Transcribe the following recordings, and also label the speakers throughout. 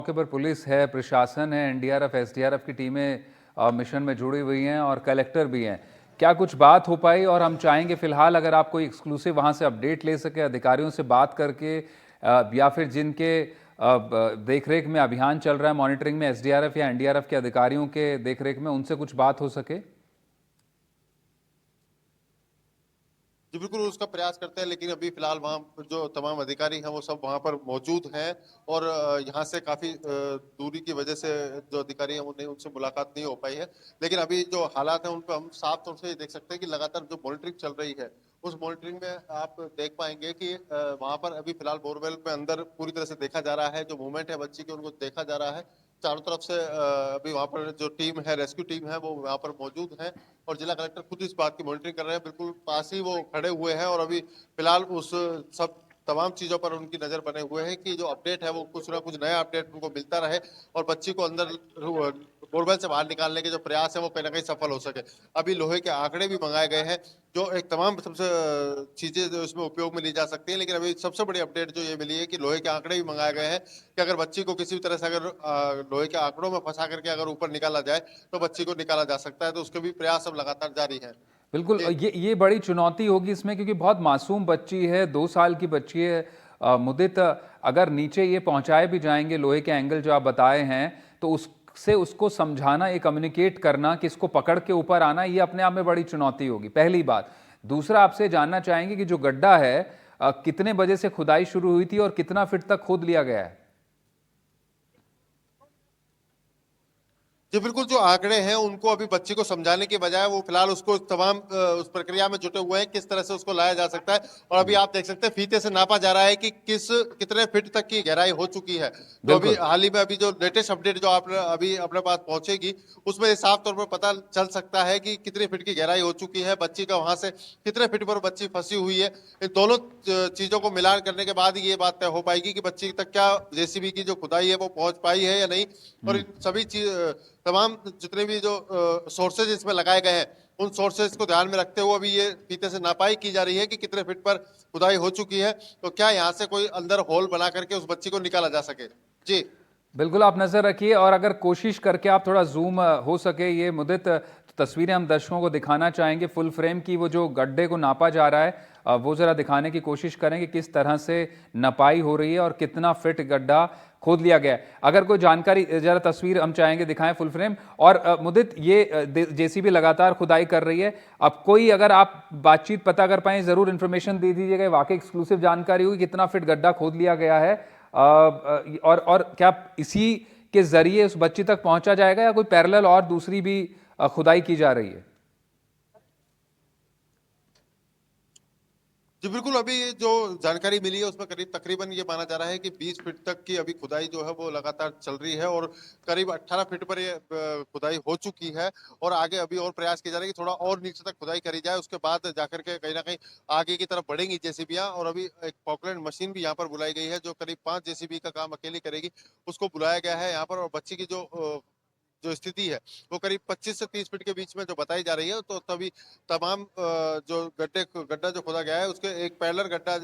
Speaker 1: मौके पर पुलिस है, प्रशासन है, एनडीआरएफ, एसडीआरएफ की टीमें मिशन में जुड़ी हुई हैं और कलेक्टर भी हैं। क्या कुछ बात हो पाई? और हम चाहेंगे फिलहाल अगर आप कोई एक्सक्लूसिव वहां से अपडेट ले सके अधिकारियों से बात करके, या फिर जिनके देखरेख में अभियान चल रहा है, मॉनिटरिंग में एसडीआरएफ या एनडीआरएफ के अधिकारियों के देखरेख में, उनसे कुछ बात हो सके।
Speaker 2: जी बिल्कुल उसका प्रयास करते हैं, लेकिन अभी फिलहाल वहाँ जो तमाम अधिकारी हैं वो सब वहाँ पर मौजूद हैं और यहाँ से काफी दूरी की वजह से जो अधिकारी हैं उन्हें उनसे मुलाकात नहीं हो पाई है। लेकिन अभी जो हालात हैं उन पर हम साफ तौर से ये देख सकते हैं कि लगातार जो मॉनिटरिंग चल रही है उस मॉनिटरिंग में आप देख पाएंगे कि वहाँ पर अभी फिलहाल बोरवेल में अंदर पूरी तरह से देखा जा रहा है, जो मूवमेंट है बच्ची की उनको देखा जा रहा है चारों तरफ से। अभी वहाँ पर जो टीम है, रेस्क्यू टीम है, वो वहाँ पर मौजूद है और जिला कलेक्टर खुद इस बात की मॉनिटरिंग कर रहे हैं। बिल्कुल पास ही वो खड़े हुए हैं और अभी फिलहाल उस सब तमाम चीजों पर उनकी नजर बने हुए हैं कि जो अपडेट है वो कुछ ना कुछ नया अपडेट उनको मिलता रहे और बच्ची को अंदर बोरवेल से बाहर निकालने के जो प्रयास है वो कहीं ना कहीं सफल हो सके। अभी लोहे के आंकड़े भी मंगाए गए हैं, जो एक तमाम सबसे चीजें जो इसमें उपयोग में ली जा सकती है। लेकिन अभी सबसे बड़ी अपडेट जो ये मिली है कि लोहे के आंकड़े भी मंगाए गए हैं कि अगर बच्ची को किसी भी तरह से अगर लोहे के आंकड़ों में फंसा करके अगर ऊपर निकाला जाए तो बच्ची को निकाला जा सकता है, तो उसके भी प्रयास अब लगातार जारी है।
Speaker 1: बिल्कुल, ये बड़ी चुनौती होगी इसमें, क्योंकि बहुत मासूम बच्ची है, 2 साल की बच्ची है। मुदित, अगर नीचे ये पहुंचाए भी जाएंगे लोहे के एंगल जो आप बताए हैं, तो उससे उसको समझाना, ये कम्युनिकेट करना कि इसको पकड़ के ऊपर आना, ये अपने आप में बड़ी चुनौती होगी, पहली बात। दूसरा, आपसे जानना चाहेंगे कि जो गड्ढा है, कितने बजे से खुदाई शुरू हुई थी और कितना फीट तक खोद लिया गया है?
Speaker 2: जी बिल्कुल, जो आंकड़े हैं उनको अभी बच्ची को समझाने के बजाय वो फिलहाल उसको तमाम उस प्रक्रिया में जुटे हुए हैं किस तरह से उसको लाया जा सकता है। और अभी
Speaker 1: जी,
Speaker 2: आप देख सकते हैं फीते से नापा जा रहा है कि कितने फीट तक की गहराई हो चुकी है। तो अभी
Speaker 1: बिल्कुल।
Speaker 2: हाल ही में अभी जो लेटेस्ट अपडेट जो आप अभी अपने पास पहुंचेगी उसमें ये साफ तौर पर पता चल सकता है कि कितने फीट की गहराई हो चुकी है, बच्ची का वहां से कितने फीट पर बच्ची फंसी हुई है। इन दोनों चीजों को मिलान करने के बाद ही ये बात तय हो पाएगी कि बच्ची तक क्या जेसीबी की जो खुदाई है वो पहुंच पाई है या नहीं। और इन सभी चीज तमाम जितने भी जो सोर्सेज इसमें लगाए गए हैं उन सोर्सेज को ध्यान में रखते हुए अभी ये फीते से नापाई की जा रही है कि कितने फीट पर खुदाई हो चुकी है, तो क्या यहाँ से कोई अंदर होल बना करके उस बच्ची को निकाला जा सके। जी
Speaker 1: बिल्कुल, आप नज़र रखिए, और अगर कोशिश करके आप थोड़ा जूम हो सके, ये मुद्दत तस्वीरें हम दर्शकों को दिखाना चाहेंगे फुल फ्रेम की। वो जो गड्ढे को नापा जा रहा है, वो ज़रा दिखाने की कोशिश करें कि किस तरह से नपाई हो रही है और कितना फिट गड्ढा खोद लिया गया है। अगर कोई जानकारी, ज़रा तस्वीर हम चाहेंगे दिखाएं फुल फ्रेम। और मुदित, ये जेसीबी लगातार खुदाई कर रही है। अब कोई, अगर आप बातचीत पता कर पाएँ, ज़रूर इन्फॉर्मेशन दे दीजिएगा, वाकई एक्सक्लूसिव जानकारी होगी कितना फिट गड्ढा खोद लिया गया है। और क्या इसी के जरिए उस बच्ची तक पहुंचा जाएगा, या कोई पैरेलल और दूसरी भी खुदाई की जा रही है?
Speaker 2: जी बिल्कुल, अभी जो जानकारी मिली है उसमें करीब तकरीबन ये माना जा रहा है कि 20 फीट तक की अभी खुदाई जो है वो लगातार चल रही है और करीब 18 फीट पर ये खुदाई हो चुकी है। और आगे अभी और प्रयास किए जा रहे हैं कि थोड़ा और नीचे तक खुदाई करी जाए, उसके बाद जाकर के कहीं ना कहीं आगे की तरफ बढ़ेंगी जेसीबियां। और अभी एक पॉकलैंड मशीन भी यहाँ पर बुलाई गई है जो करीब 5 जेसीबी का काम अकेली करेगी, उसको बुलाया गया है यहाँ पर। और बच्ची की जो स्थिति है वो करीब 25 से 30 फीट के बीच में जो बताई जा रही है। तो तभी तमाम जो गड्ढा जो खोदा गया है उसके एक पैरेलल गड्ढा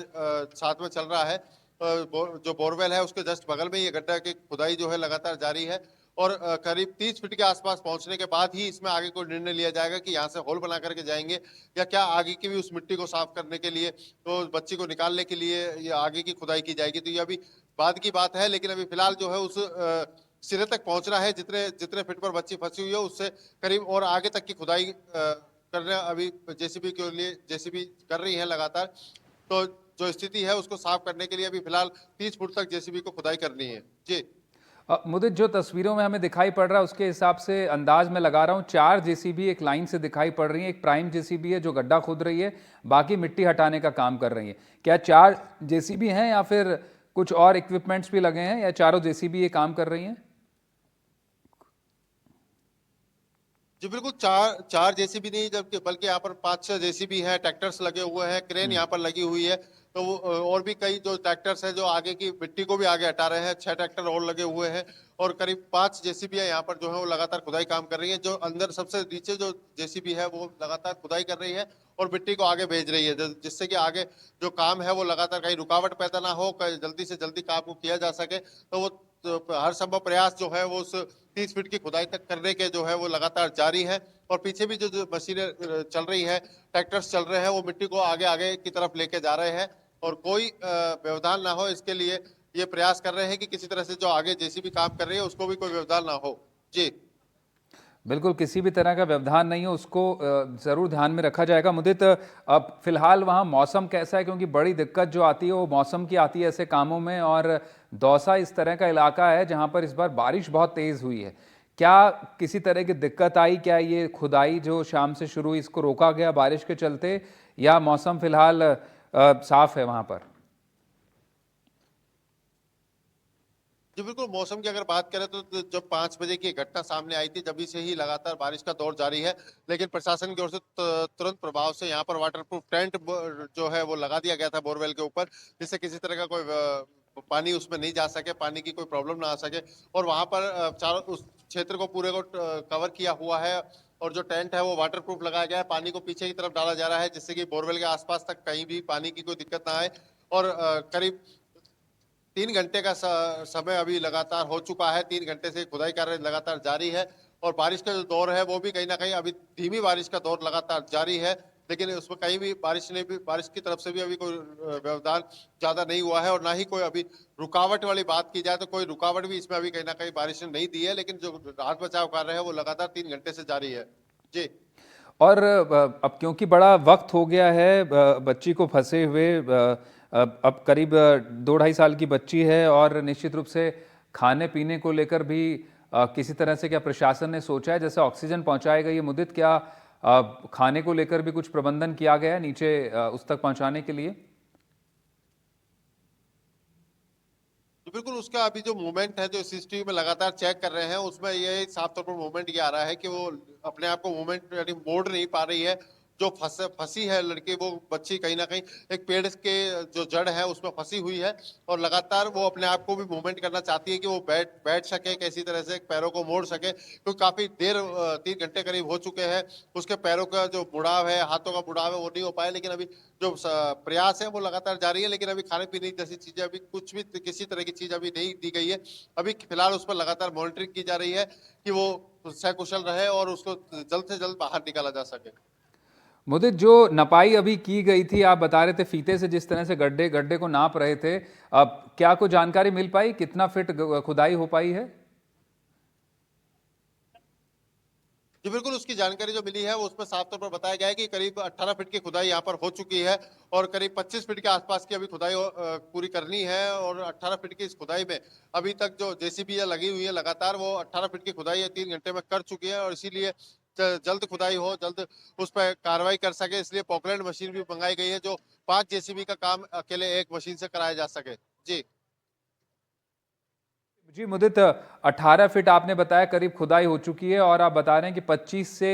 Speaker 2: साथ में चल रहा है। जो बोरवेल है उसके जस्ट बगल में ये गड्ढा की खुदाई जो है लगातार जारी है। और करीब 30 फीट के आसपास पहुंचने के बाद ही इसमें आगे कोई निर्णय लिया जाएगा कि यहाँ से होल बना करके जाएंगे या क्या आगे की भी उस मिट्टी को साफ करने के लिए, तो बच्ची को निकालने के लिए ये आगे की खुदाई की जाएगी। तो ये अभी बाद की बात है, लेकिन अभी फिलहाल जो है उस सिरे तक पहुंचना है, जितने जितने फीट पर बच्ची फंसी हुई है उससे करीब और आगे तक की खुदाई करना अभी जेसीबी के लिए जेसीबी कर रही है लगातार। तो जो स्थिति है उसको साफ करने के लिए अभी फिलहाल 30 फुट तक जेसीबी को खुदाई करनी है। जी
Speaker 1: मुझे जो तस्वीरों में हमें दिखाई पड़ रहा है उसके हिसाब से अंदाज में लगा रहा हूँ, 4 जेसीबी एक लाइन से दिखाई पड़ रही है। एक प्राइम जेसीबी है जो गड्ढा खोद रही है, बाकी मिट्टी हटाने का काम कर रही है। क्या 4 जेसीबी हैं या फिर कुछ और इक्विपमेंट्स भी लगे हैं, या चारों जेसीबी ये काम कर रही हैं?
Speaker 2: जी बिल्कुल, चार चार जेसीबी नहीं जबकि बल्कि यहाँ पर 5-6 जेसीबी हैं, ट्रैक्टर्स लगे हुए हैं, क्रेन यहाँ पर लगी हुई है। तो वो और भी कई जो ट्रैक्टर्स हैं जो आगे की मिट्टी को भी आगे हटा रहे हैं, 6 ट्रैक्टर और लगे हुए हैं। और करीब 5 जेसीबी यहाँ पर जो है वो लगातार खुदाई काम कर रही है। जो अंदर सबसे नीचे जो जेसीबी है वो लगातार खुदाई कर रही है और मिट्टी को आगे भेज रही है, जिससे कि आगे जो काम है वो लगातार कहीं रुकावट पैदा ना हो, कहीं जल्दी से जल्दी काम को किया जा सके। तो वो हर संभव प्रयास जो है वो उस 30 फीट की खुदाई तक करने के जो है वो लगातार जारी है। और पीछे भी जो मशीनें चल रही है, ट्रैक्टर्स चल रहे हैं, वो मिट्टी को आगे आगे की तरफ लेके जा रहे हैं और कोई व्यवधान ना हो इसके लिए ये प्रयास कर रहे हैं कि किसी तरह से जो आगे जेसीबी काम कर रही है उसको भी कोई व्यवधान ना हो। जी
Speaker 1: बिल्कुल, किसी भी तरह का व्यवधान नहीं हो, उसको ज़रूर ध्यान में रखा जाएगा। मुदित, अब फिलहाल वहाँ मौसम कैसा है? क्योंकि बड़ी दिक्कत जो आती है वो मौसम की आती है ऐसे कामों में, और दौसा इस तरह का इलाका है जहाँ पर इस बार बारिश बहुत तेज़ हुई है। क्या किसी तरह की दिक्कत आई? क्या ये खुदाई जो शाम से शुरू हुई इसको रोका गया बारिश के चलते, या मौसम फिलहाल साफ है वहाँ पर?
Speaker 2: जी बिल्कुल, मौसम की अगर बात करें तो जब 5 बजे की घटना सामने आई थी तभी से ही लगातार बारिश का दौर जारी है। लेकिन प्रशासन की ओर से तुरंत प्रभाव से यहाँ पर वाटरप्रूफ टेंट जो है वो लगा दिया गया था बोरवेल के ऊपर, जिससे किसी तरह का कोई पानी उसमें नहीं जा सके, पानी की कोई प्रॉब्लम ना आ सके। और वहाँ पर चारों उस क्षेत्र को पूरे को कवर किया हुआ है और जो टेंट है वो वाटरप्रूफ लगाया गया है। पानी को पीछे की तरफ डाला जा रहा है जिससे कि बोरवेल के आसपास तक कहीं भी पानी की कोई दिक्कत ना आए। और करीब 3 घंटे का समय अभी लगातार हो चुका है। 3 घंटे से खुदाई कार्य लगातार जारी है और बारिश का जो दौर है वो भी कहीं ना कहीं अभी धीमी बारिश का दौर लगातार जारी है। लेकिन उसमें कहीं भी बारिश की तरफ से भी अभी कोई व्यवधान ज्यादा नहीं हुआ है और ना ही कोई अभी रुकावट वाली बात की जाए तो कोई रुकावट भी इसमें अभी कहीं ना कहीं बारिश ने नहीं दी है। लेकिन जो राहत बचाव कार्य है वो लगातार 3 घंटे से जारी है। जी
Speaker 1: और अब क्योंकि बड़ा वक्त हो गया है बच्ची को फंसे हुए, अब करीब 2 ढाई साल की बच्ची है, और निश्चित रूप से खाने पीने को लेकर भी किसी तरह से क्या प्रशासन ने सोचा है? जैसे ऑक्सीजन पहुंचाई गई है मुदित, क्या खाने को लेकर भी कुछ प्रबंधन किया गया है नीचे उस तक पहुंचाने के लिए?
Speaker 2: तो बिल्कुल उसका अभी जो मूवमेंट है जो सीसीटीवी में लगातार चेक कर रहे हैं उसमें ये साफ तौर पर मूवमेंट ये आ रहा है कि वो अपने आप को मूवमेंट यानी मोड़ नहीं पा रही है। जो फंसी है लड़की वो बच्ची कहीं ना कहीं एक पेड़ के जो जड़ है उसमें फंसी हुई है और लगातार वो अपने आप को भी मूवमेंट करना चाहती है कि वो बैठ बैठ सके किसी तरह से पैरों को मोड़ सके, क्योंकि काफी देर 3 घंटे करीब हो चुके हैं। उसके पैरों का जो मुड़ाव है, हाथों का मुड़ाव है वो नहीं हो पाया। लेकिन अभी जो प्रयास है वो लगातार जारी है। लेकिन अभी खाने पीने जैसी चीजें अभी कुछ भी किसी तरह की चीज अभी नहीं दी गई है। अभी फिलहाल उस पर लगातार मॉनिटरिंग की जा रही है कि वो सकुशल रहे और उसको जल्द से जल्द बाहर निकाला जा सके।
Speaker 1: मुदित, जो नपाई अभी की गई थी, आप बता रहे थे फीते से जिस तरह से गड्ढे गड्ढे को नाप रहे थे, अब क्या कोई जानकारी मिल पाई कितना फिट खुदाई हो पाई है?
Speaker 2: जी बिल्कुल, उसकी जानकारी जो मिली है वो उसमें साफ तौर पर बताया गया है कि करीब 18 फीट की खुदाई यहाँ पर हो चुकी है और करीब 25 फीट के आसपास की अभी खुदाई पूरी करनी है। और 18 फीट की इस खुदाई में अभी तक जो जेसीबी लगी हुई है लगातार वो 18 फीट की खुदाई 3 घंटे में कर चुकी है और इसीलिए जल्द खुदाई हो, जल्द उस पर कार्रवाई कर सके, इसलिए पॉकलैंड मशीन भी मंगाई गई है जो 5 जेसीबी का काम अकेले एक मशीन से कराया जा सके। जी
Speaker 1: जी मुदित, 18 फीट आपने बताया करीब खुदाई हो चुकी है, और आप बता रहे हैं कि 25 से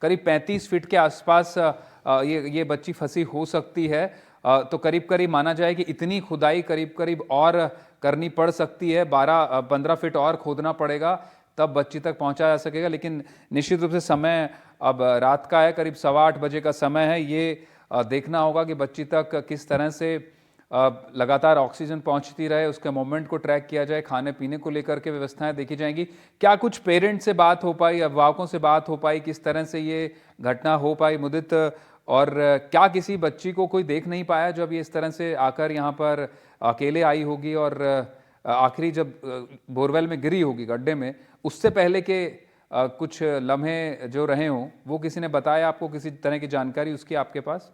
Speaker 1: करीब 35 फीट के आसपास ये बच्ची फंसी हो सकती है। तो करीब करीब माना जाए कि इतनी खुदाई करीब करीब और करनी पड़ सकती है, 12-15 फीट और खोदना पड़ेगा तब बच्ची तक पहुंचा जा सकेगा। लेकिन निश्चित रूप से समय अब रात का है, करीब 8:15 का समय है। ये देखना होगा कि बच्ची तक किस तरह से लगातार ऑक्सीजन पहुंचती रहे, उसके मूवमेंट को ट्रैक किया जाए, खाने पीने को लेकर के व्यवस्थाएं देखी जाएंगी। क्या कुछ पेरेंट्स से बात हो पाई, अभिभावकों से बात हो पाई, किस तरह से ये घटना हो पाई मुदित? और क्या किसी बच्ची को कोई देख नहीं पाया जब ये इस तरह से आकर यहाँ पर अकेले आई होगी, और आखिरी जब बोरवेल में गिरी होगी गड्ढे में, उससे पहले के कुछ लम्हे जो रहे हों वो किसी ने बताया आपको, किसी तरह की जानकारी उसकी आपके पास?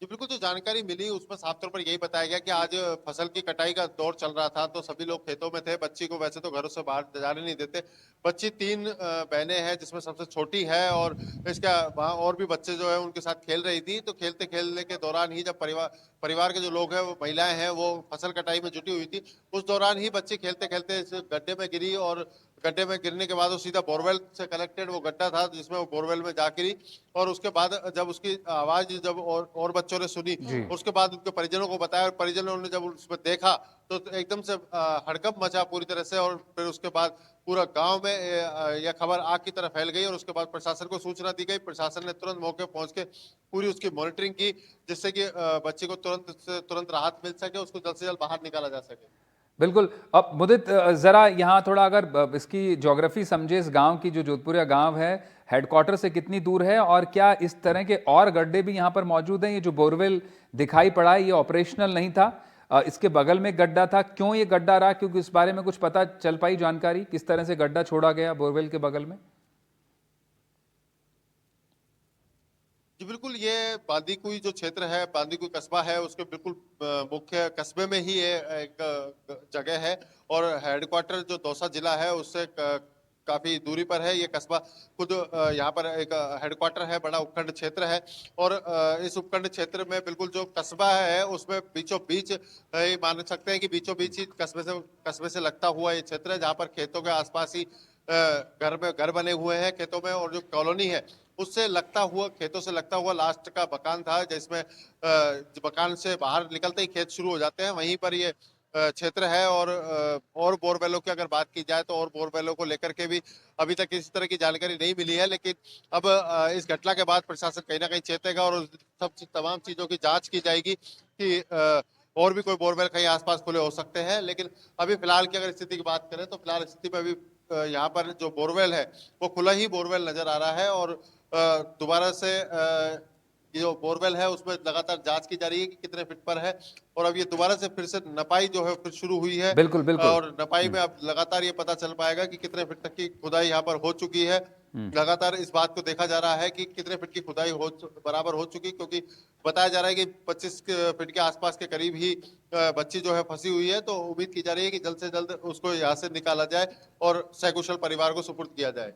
Speaker 2: जी बिल्कुल, जो जानकारी मिली उसमें साफ तौर पर यही बताया गया कि आज फसल की कटाई का दौर चल रहा था तो सभी लोग खेतों में थे। बच्ची को वैसे तो घरों से बाहर जाने नहीं देते। बच्ची 3 बहनें हैं जिसमें सबसे छोटी है और इसका वहाँ और भी बच्चे जो है उनके साथ खेल रही थी। तो खेलते खेलने के दौरान ही जब परिवार परिवार के जो लोग हैं वो महिलाएं हैं वो फसल कटाई में जुटी हुई थी, उस दौरान ही बच्ची खेलते खेलते इस गड्ढे में गिरी और गड्ढे में गिरने के बाद वो सीधा बोरवेल से कनेक्टेड वो गड्ढा था जिसमें वो बोरवेल में जा गिरी। और उसके बाद जब उसकी आवाज जब और बच्चों ने सुनी,
Speaker 1: जी।
Speaker 2: उसके बाद उनके परिजनों को बताया और परिजनों ने जब उसमें देखा तो एकदम से हड़कंप मचा पूरी तरह से। और फिर उसके बाद पूरा गांव में यह खबर आग की तरह फैल गई और उसके बाद प्रशासन को सूचना दी गई। प्रशासन ने तुरंत मौके पर पहुंच के पूरी उसकी मॉनिटरिंग की, जिससे कि बच्चे को तुरंत से तुरंत राहत मिल सके, उसको जल्द से जल्द बाहर निकाला जा सके।
Speaker 1: बिल्कुल। अब मुदित, जरा यहाँ थोड़ा अगर इसकी ज्योग्राफी समझे, इस गांव की, जो जोधपुरिया गांव है, हेडक्वार्टर से कितनी दूर है, और क्या इस तरह के और गड्ढे भी यहाँ पर मौजूद हैं? ये जो बोरवेल दिखाई पड़ा है, ये ऑपरेशनल नहीं था, इसके बगल में गड्ढा था, क्यों ये गड्ढा रहा? क्योंकि इस बारे में कुछ पता चल पाई जानकारी, किस तरह से गड्ढा छोड़ा गया बोरवेल के बगल में?
Speaker 2: जी बिल्कुल, ये बांदीकुई जो क्षेत्र है, बांदीकुई कस्बा है, उसके बिल्कुल मुख्य कस्बे में ही ये एक जगह है और हेडक्वार्टर जो दौसा जिला है उससे काफी दूरी पर है। ये कस्बा खुद यहाँ पर एक हेडक्वार्टर है, बड़ा उपखंड क्षेत्र है और इस उपखंड क्षेत्र में बिल्कुल जो कस्बा है उसमें बीचों बीच मान सकते हैं कि बीचों बीच ही कस्बे से लगता हुआ ये क्षेत्र है, जहाँ पर खेतों के आसपास ही घर बने हुए हैं खेतों में, और जो कॉलोनी है उससे लगता हुआ, खेतों से लगता हुआ लास्ट का मकान था, जिसमें मकान से बाहर निकलते ही खेत शुरू हो जाते हैं, वहीं पर ये क्षेत्र है। और बोरवेलों की अगर बात की जाए तो और बोरवेलों को लेकर के भी अभी तक किसी तरह की जानकारी नहीं मिली है, लेकिन अब इस घटना के बाद प्रशासन कहीं ना कहीं चेतेगा और तमाम चीजों की जांच की जाएगी कि और भी कोई बोरवेल कहीं आसपास खुले हो सकते हैं। लेकिन अभी फिलहाल की अगर स्थिति की बात करें तो फिलहाल स्थिति में अभी यहाँ पर जो बोरवेल है वो खुला ही बोरवेल नजर आ रहा है और दोबारा से ये जो बोरवेल है उसमें लगातार जांच की जा रही है कि कितने फीट पर है, और अब ये दोबारा से फिर से नपाई जो है फिर शुरू हुई है।
Speaker 1: बिल्कुल बिल्कुल।
Speaker 2: और नपाई में अब लगातार ये पता चल पाएगा कि कितने फीट तक की खुदाई यहाँ पर हो चुकी है। लगातार इस बात को देखा जा रहा है कि कितने फीट की खुदाई बराबर हो चुकी, क्योंकि बताया जा रहा है कि 25 फीट के आसपास के करीब ही बच्ची जो है फंसी हुई है, तो उम्मीद की जा रही है कि जल्द से जल्द उसको यहाँ से निकाला जाए और सकुशल परिवार को सुपुर्द किया जाए।